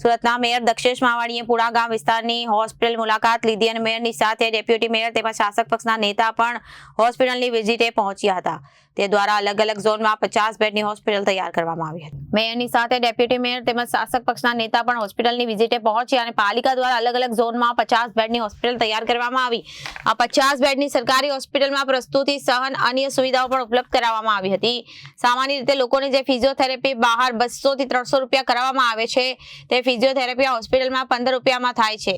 સુરતના મેયર દક્ષેશ માવાણીએ પુણા ગામ વિસ્તારની હોસ્પિટલ મુલાકાત લીધી અને મેયરની સાથે ડેપ્યુટી મેયર તેમજ શાસક પક્ષના નેતા પણ હોસ્પિટલની વિઝિટે પહોંચ્યા હતા. તે દ્વારા અલગ અલગ ઝોનમાં 50 બેડની હોસ્પિટલ તૈયાર કરવામાં આવી હતી. મેયરની સાથે ડેપ્યુટી મેયર તેમજ શાસક પક્ષના નેતા પણ હોસ્પિટલની વિઝિટે પહોંચ્યા અને પાલિકા દ્વારા અલગ અલગ ઝોનમાં 50 બેડની હોસ્પિટલ તૈયાર કરવામાં આવી. આ 50 બેડની સરકારી હોસ્પિટલમાં પ્રસ્તુતિ સહન અન્ય સુવિધાઓ પણ ઉપલબ્ધ કરાવવામાં આવી હતી. સામાન્ય રીતે લોકોને જે ફિઝિયોથેરાપી બહાર 200 થી 300 રૂપિયા કરાવવામાં આવે છે તે ફિઝિયોથેરાપી હોસ્પિટલમાં 15 રૂપિયામાં થાય છે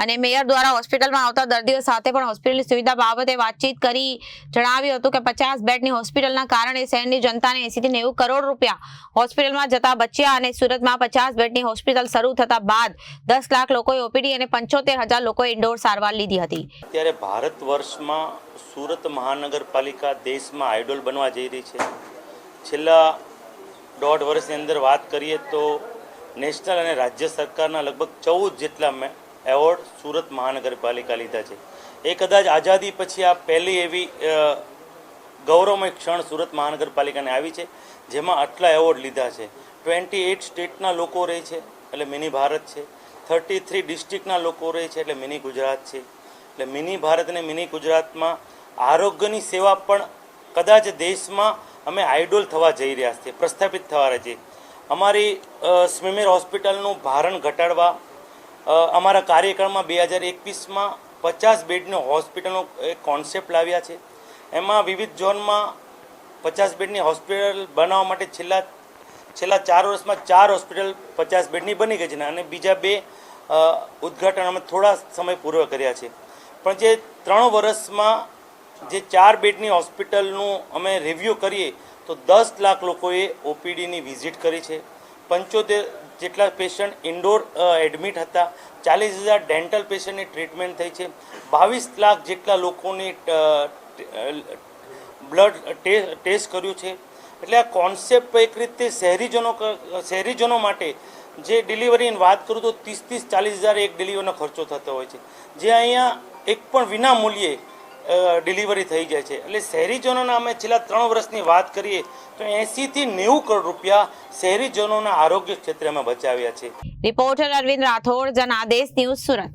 અને મેયર દ્વારા હોસ્પિટલમાં આવતા દર્દીઓ સાથે પણ હોસ્પિટલની સુવિધા બાબતે વાતચીત કરી જણાવ્યું હતું કે 50 બેડની હોસ્પિટલના કારણે શહેરની જનતાને 80 થી 90 કરોડ રૂપિયા હોસ્પિટલમાં જતા બચ્યા અને સુરતમાં 50 બેડની હોસ્પિટલ શરૂ થતા બાદ 10 લાખ લોકોએ ઓપીડી અને 75,000 લોકોએ ઇન્ડોર સારવાર લીધી હતી. ત્યારે ભારત વર્ષમાં સુરત મહાનગરપાલિકા દેશમાં આઇડોલ બનવા જઈ રહી છે. છેલ્લા 1.5 વર્ષની અંદર વાત કરીએ તો નેશનલ અને રાજ્ય સરકારના લગભગ 14 જેટલા એવોર્ડ સુરત મહાનગરપાલિકા લીધા છે. એ કદાચ આઝાદી પછી આ પહેલી એવી ગૌરવમય ક્ષણ સુરત મહાનગરપાલિકાને આવી છે જેમાં આટલા એવોર્ડ લીધા છે. 28 સ્ટેટના લોકો રહે છે એટલે મિની ભારત છે. 33 ડિસ્ટ્રિક્ટના લોકો રહે છે એટલે મિની ગુજરાત છે. એટલે મિની ભારત અને મિની ગુજરાતમાં આરોગ્યની સેવા પણ કદાચ દેશમાં અમે આઇડોલ થવા જઈ રહ્યા છીએ, પ્રસ્થાપિત થવા રહ્યા છીએ. અમારી સ્મીમેર હોસ્પિટલનું ભારણ ઘટાડવા અમારા કાર્યક્રમમાં 2021માં 50 બેડની હોસ્પિટલનો એક કોન્સેપ્ટ લાવ્યા છે. એમાં વિવિધ ઝોનમાં 50 બેડની હોસ્પિટલ બનાવવા માટે છેલ્લા 4 વર્ષમાં 4 હોસ્પિટલ 50 બેડની બની ગઈ છે અને બીજા 2 ઉદ્ઘાટન અમે થોડા સમય પૂર્વ કર્યા છે. પણ જે 3 વર્ષમાં જે 4 બેડની હોસ્પિટલનું અમે રિવ્યૂ કરીએ તો 10 લાખ લોકોએ ઓપીડીની વિઝિટ કરી છે. 75 જેટલા પેશન્ટ ઇન્ડોર એડમિટ હતા. 40,000 ડેન્ટલ પેશન્ટની ટ્રીટમેન્ટ થઈ છે. 22 લાખ જેટલા લોકોની બ્લડ ટેસ્ટ કર્યું છે. એટલે આ કોન્સેપ્ટ એક રીતે શહેરીજનો માટે જે ડિલિવરીની વાત કરું તો 30-40,000 એક ડિલિવરીનો ખર્ચો થતો હોય છે, જે અહીંયા એક પણ વિના મૂલ્યે ડિલિવરી થઈ જાય છે. એટલે શહેરીજનોના અમે છેલ્લા 3 વર્ષની વાત કરીએ તો 80 થી 90 કરોડ રૂપિયા શહેરીજનોના આરોગ્ય ક્ષેત્રે અમે બચાવ્યા છે. Reporter Arvind Rathod, Janadesh news, Surat.